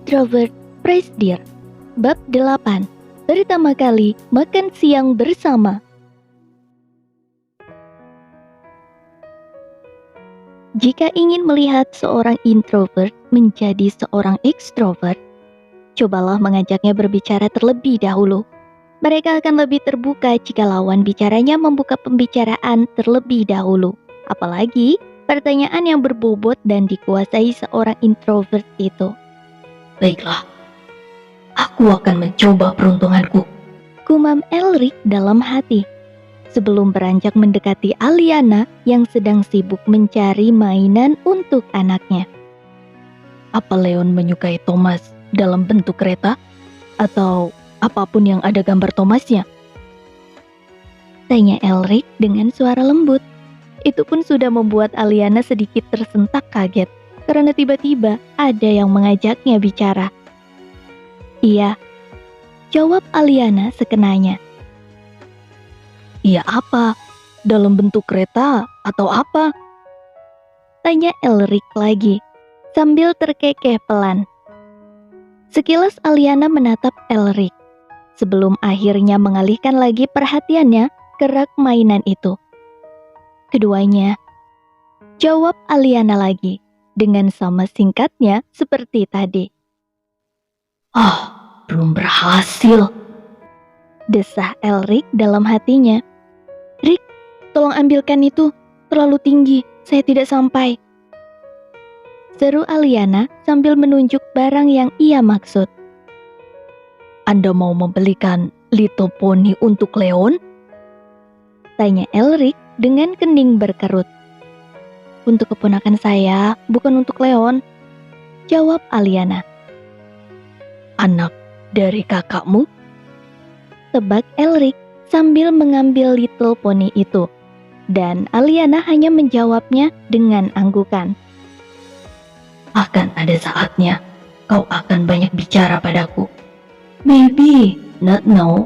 Introvert Praise Dear. Bab 8. Pertama kali makan siang bersama. Jika ingin melihat seorang introvert menjadi seorang ekstrovert, cobalah mengajaknya berbicara terlebih dahulu. Mereka akan lebih terbuka jika lawan bicaranya membuka pembicaraan terlebih dahulu. Apalagi pertanyaan yang berbobot dan dikuasai seorang introvert itu. Baiklah, aku akan mencoba peruntunganku, gumam Elric dalam hati. Sebelum beranjak mendekati Aliana yang sedang sibuk mencari mainan untuk anaknya. Apa Leon menyukai Thomas dalam bentuk kereta? Atau apapun yang ada gambar Thomasnya? Tanya Elric dengan suara lembut. Itu pun sudah membuat Aliana sedikit tersentak kaget, karena tiba-tiba ada yang mengajaknya bicara. Iya, jawab Aliana sekenanya. Iya apa? Dalam bentuk kereta atau apa? Tanya Elric lagi, sambil terkekeh pelan. Sekilas Aliana menatap Elric, sebelum akhirnya mengalihkan lagi perhatiannya ke rak mainan itu. Keduanya, jawab Aliana lagi, dengan sama singkatnya seperti tadi. Belum berhasil, desah Elric dalam hatinya. Rick, tolong ambilkan itu, terlalu tinggi, saya tidak sampai. Seru Aliana sambil menunjuk barang yang ia maksud. Anda mau membelikan Little Pony untuk Leon? Tanya Elric dengan kening berkerut. Untuk keponakan saya, bukan untuk Leon, jawab Aliana. Anak dari kakakmu? Tebak Elric sambil mengambil Little Pony itu. Dan Aliana hanya menjawabnya dengan anggukan. Akan ada saatnya kau akan banyak bicara padaku. Maybe not now,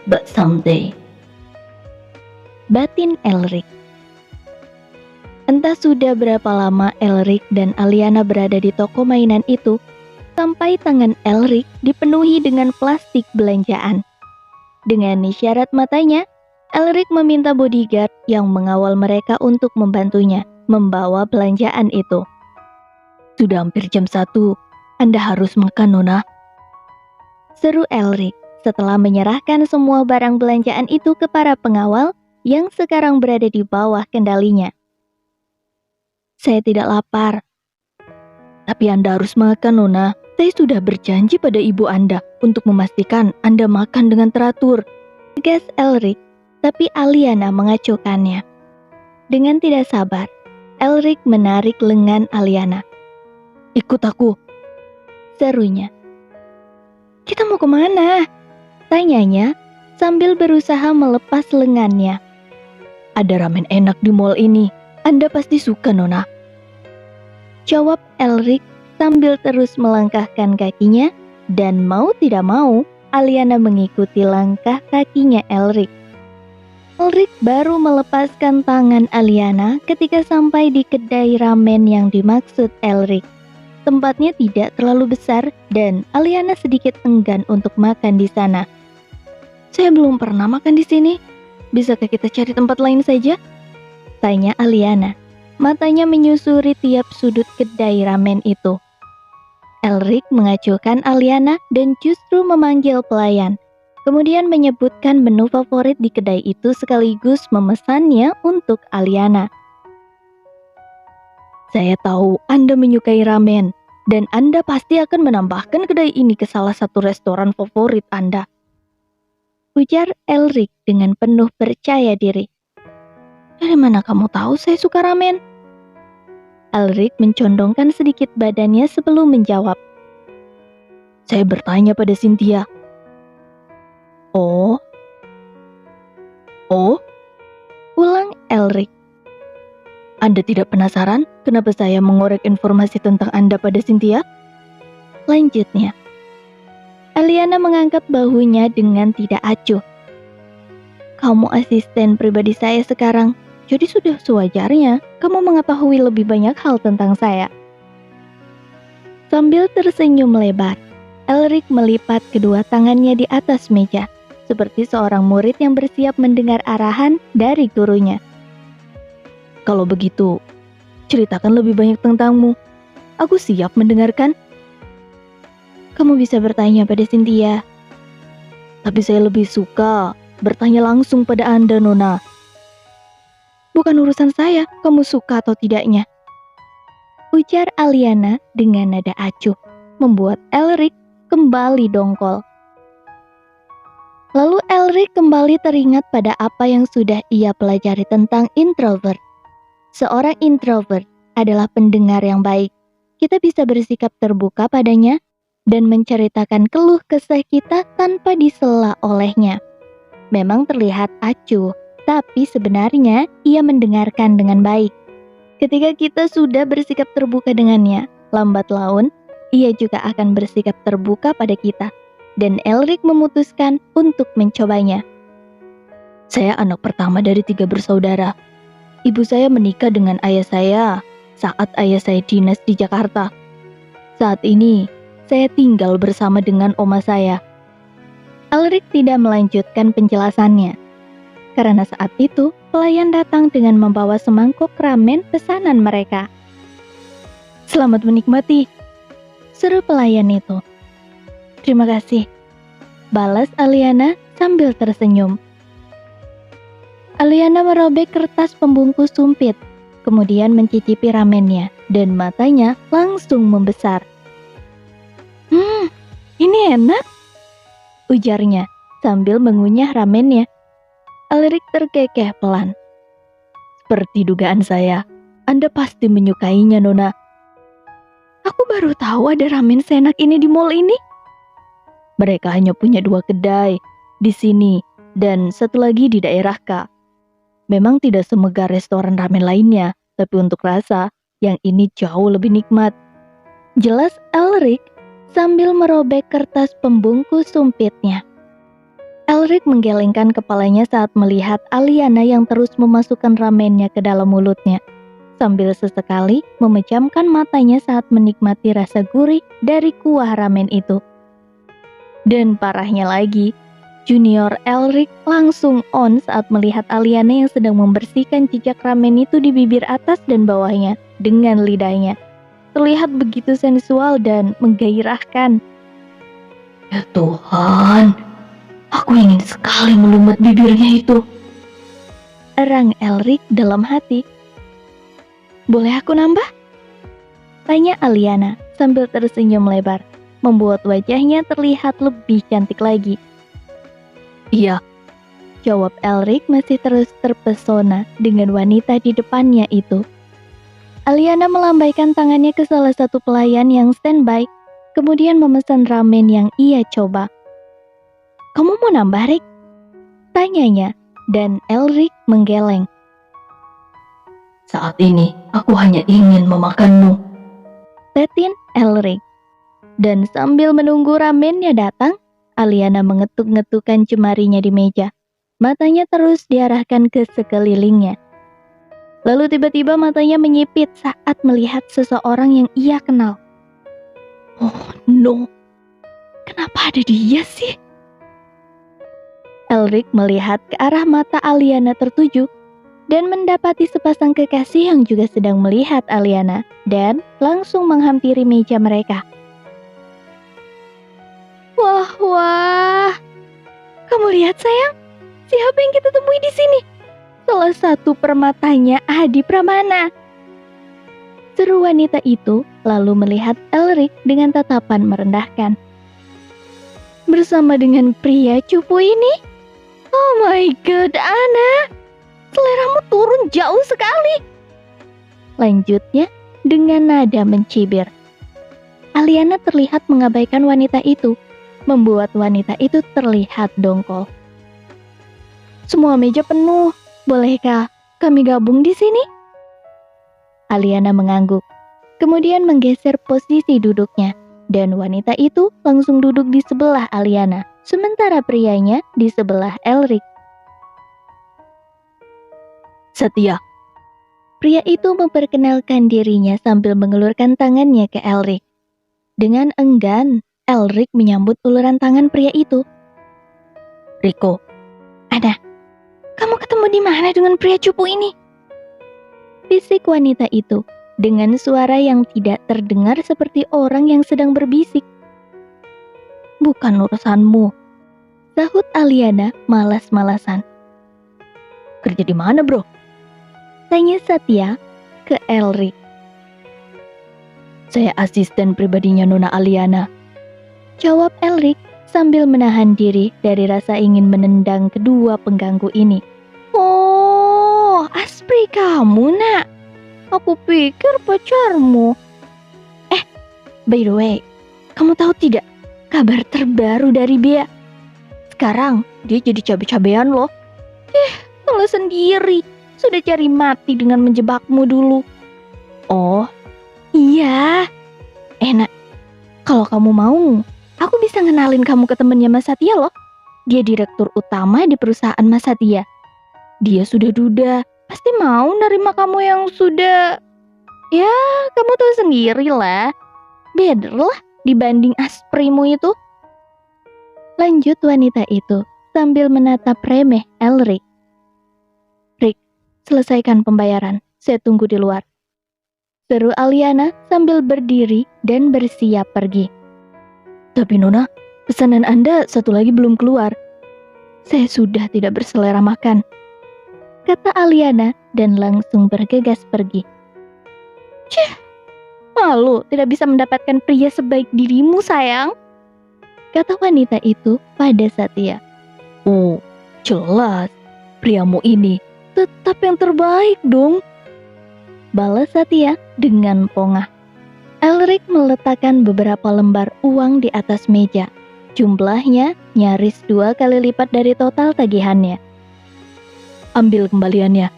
but someday. Batin Elric. Entah sudah berapa lama Elric dan Aliana berada di toko mainan itu, sampai tangan Elric dipenuhi dengan plastik belanjaan. Dengan isyarat matanya, Elric meminta bodyguard yang mengawal mereka untuk membantunya membawa belanjaan itu. Sudah hampir jam 1, Anda harus makan, Nona. Seru Elric setelah menyerahkan semua barang belanjaan itu ke para pengawal yang sekarang berada di bawah kendalinya. Saya tidak lapar. Tapi Anda harus makan, Nona. Saya sudah berjanji pada ibu Anda untuk memastikan Anda makan dengan teratur. Tegas Elric, tapi Aliana mengacuhkannya. Dengan tidak sabar, Elric menarik lengan Aliana. Ikut aku, serunya. Kita mau kemana? Tanyanya sambil berusaha melepas lengannya. Ada ramen enak di mall ini. Anda pasti suka, Nona. Jawab Elric sambil terus melangkahkan kakinya, dan mau tidak mau, Aliana mengikuti langkah kakinya Elric. Elric baru melepaskan tangan Aliana ketika sampai di kedai ramen yang dimaksud Elric. Tempatnya tidak terlalu besar dan Aliana sedikit enggan untuk makan di sana. Saya belum pernah makan di sini. Bisakah kita cari tempat lain saja? Tanya Aliana. Matanya menyusuri tiap sudut kedai ramen itu. Elric mengacuhkan Aliana dan justru memanggil pelayan. Kemudian menyebutkan menu favorit di kedai itu sekaligus memesannya untuk Aliana. Saya tahu Anda menyukai ramen, dan Anda pasti akan menambahkan kedai ini ke salah satu restoran favorit Anda. Ujar Elric dengan penuh percaya diri. Dari mana kamu tahu saya suka ramen? Elric mencondongkan sedikit badannya sebelum menjawab. Saya bertanya pada Cynthia. Oh? Ulang Elric. Anda tidak penasaran kenapa saya mengorek informasi tentang Anda pada Cynthia? Lanjutnya. Aliana mengangkat bahunya dengan tidak acuh. Kamu asisten pribadi saya sekarang, jadi sudah sewajarnya kamu mengetahui lebih banyak hal tentang saya. Sambil tersenyum lebar, Elric melipat kedua tangannya di atas meja, seperti seorang murid yang bersiap mendengar arahan dari gurunya. Kalau begitu, ceritakan lebih banyak tentangmu. Aku siap mendengarkan. Kamu bisa bertanya pada Cynthia. Tapi saya lebih suka bertanya langsung pada Anda, Nona. Bukan urusan saya, kamu suka atau tidaknya, ujar Aliana dengan nada acuh, membuat Elric kembali dongkol. Lalu Elric kembali teringat pada apa yang sudah ia pelajari tentang introvert. Seorang introvert adalah pendengar yang baik. Kita bisa bersikap terbuka padanya dan menceritakan keluh kesah kita tanpa disela olehnya. Memang terlihat acuh, tapi sebenarnya ia mendengarkan dengan baik. Ketika kita sudah bersikap terbuka dengannya, lambat laun ia juga akan bersikap terbuka pada kita. Dan Elric memutuskan untuk mencobanya. Saya anak pertama dari 3 bersaudara. Ibu saya menikah dengan ayah saya saat ayah saya dinas di Jakarta. Saat ini, saya tinggal bersama dengan oma saya. Elric tidak melanjutkan penjelasannya. Karena saat itu, pelayan datang dengan membawa semangkuk ramen pesanan mereka. Selamat menikmati, seru pelayan itu. Terima kasih, balas Aliana sambil tersenyum. Aliana merobek kertas pembungkus sumpit, kemudian mencicipi ramennya, dan matanya langsung membesar. Ini enak, ujarnya sambil mengunyah ramennya. Elric terkekeh pelan. Seperti dugaan saya, Anda pasti menyukainya, Nona. Aku baru tahu ada ramen seenak ini di mall ini. Mereka hanya punya 2 kedai di sini dan satu lagi di daerah K. Memang tidak semegah restoran ramen lainnya, tapi untuk rasa, yang ini jauh lebih nikmat. Jelas Elric sambil merobek kertas pembungkus sumpitnya. Elric menggelengkan kepalanya saat melihat Aliana yang terus memasukkan ramennya ke dalam mulutnya, sambil sesekali memejamkan matanya saat menikmati rasa gurih dari kuah ramen itu. Dan parahnya lagi, Junior Elric langsung on saat melihat Aliana yang sedang membersihkan jejak ramen itu di bibir atas dan bawahnya dengan lidahnya. Terlihat begitu sensual dan menggairahkan. Ya Tuhan, aku ingin sekali melumbat bibirnya itu, erang Elric dalam hati. Boleh aku nambah? Tanya Aliana sambil tersenyum lebar, membuat wajahnya terlihat lebih cantik lagi. Iya, jawab Elric masih terus terpesona dengan wanita di depannya itu. Aliana melambaikan tangannya ke salah satu pelayan yang standby, kemudian memesan ramen yang ia coba. Kamu mau nambah, Rick? Tanyanya, dan Elric menggeleng. Saat ini aku hanya ingin memakanmu, tetin Elric. Dan sambil menunggu ramennya datang, Aliana mengetuk-ngetukkan jemarinya di meja. Matanya terus diarahkan ke sekelilingnya. Lalu tiba-tiba matanya menyipit saat melihat seseorang yang ia kenal. Oh no, kenapa ada dia sih? Elric melihat ke arah mata Aliana tertuju dan mendapati sepasang kekasih yang juga sedang melihat Aliana dan langsung menghampiri meja mereka. Wah, kamu lihat sayang, siapa yang kita temui di sini? Salah satu permatanya Adi Pramana. Seru wanita itu lalu melihat Elric dengan tatapan merendahkan. Bersama dengan pria cupu ini? Oh my god, Ana, seleramu turun jauh sekali. Lanjutnya dengan nada mencibir. Aliana terlihat mengabaikan wanita itu, membuat wanita itu terlihat dongkol. Semua meja penuh, bolehkah kami gabung di sini? Aliana mengangguk, kemudian menggeser posisi duduknya, dan wanita itu langsung duduk di sebelah Aliana, sementara prianya di sebelah Elric. Setia. Pria itu memperkenalkan dirinya sambil mengelurkan tangannya ke Elric. Dengan enggan, Elric menyambut uluran tangan pria itu. Riko, Ada, kamu ketemu di mana dengan pria cupu ini? Bisik wanita itu dengan suara yang tidak terdengar seperti orang yang sedang berbisik. bukan urusanmu. Sahut Aliana malas-malasan. Kerja di mana, bro? Tanya Satya ke Elric. Saya asisten pribadinya Nona Aliana. Jawab Elric sambil menahan diri dari rasa ingin menendang kedua pengganggu ini. Oh, Aspri kamu, nak. Aku pikir pacarmu. By the way, kamu tahu tidak kabar terbaru dari Bea? Sekarang dia jadi cabe-cabean loh. Salah sendiri. Sudah cari mati dengan menjebakmu dulu. Oh, Iya. Enak. Kalau kamu mau, aku bisa ngenalin kamu ke temennya Mas Satya loh. Dia direktur utama di perusahaan Mas Satya. Dia sudah duda. Pasti mau nerima kamu yang sudah... Ya, kamu tahu sendiri lah. Beda lah dibanding Asprimu itu. Lanjut wanita itu sambil menatap remeh Elric. Rick, selesaikan pembayaran. Saya tunggu di luar. Seru Aliana sambil berdiri dan bersiap pergi. tapi Nona, pesanan Anda satu lagi belum keluar. Saya sudah tidak berselera makan, kata Aliana dan langsung bergegas pergi. Malu tidak bisa mendapatkan pria sebaik dirimu, sayang, kata wanita itu pada Satya. Oh, jelas. Priamu ini tetap yang terbaik dong. Balas Satya dengan pongah. Elric meletakkan beberapa lembar uang di atas meja. Jumlahnya nyaris 2 kali lipat dari total tagihannya. Ambil kembaliannya.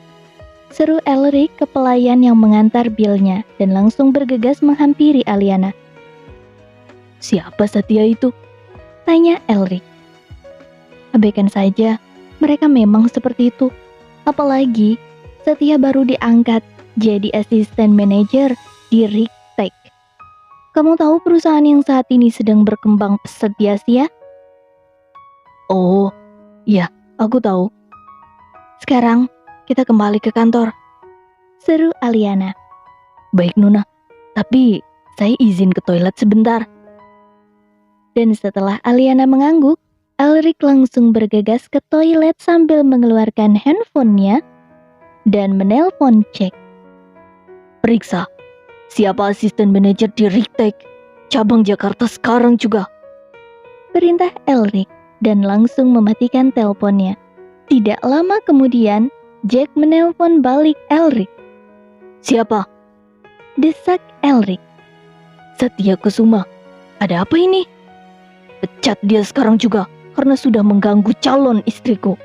Seru Elric ke pelayan yang mengantar bilnya dan langsung bergegas menghampiri Aliana. Siapa Satya itu? Tanya Elric. Abaikan saja, mereka memang seperti itu. Apalagi Satya baru diangkat jadi asisten manajer di Ricktech. Kamu tahu perusahaan yang saat ini sedang berkembang pesat di Asia? Oh, ya, aku tahu. Sekarang kita kembali ke kantor, seru Aliana. Baik Nona, tapi saya izin ke toilet sebentar. Dan setelah Aliana mengangguk, Elric langsung bergegas ke toilet sambil mengeluarkan handphonenya dan menelpon Jack. Periksa, siapa asisten manajer di Ricktech, cabang Jakarta sekarang juga. Perintah Elric dan langsung mematikan teleponnya. Tidak lama kemudian, Jack menelpon balik Elric. Siapa? Desak Elric. Satya Kusuma. Ada apa ini? Pecat dia sekarang juga karena sudah mengganggu calon istriku.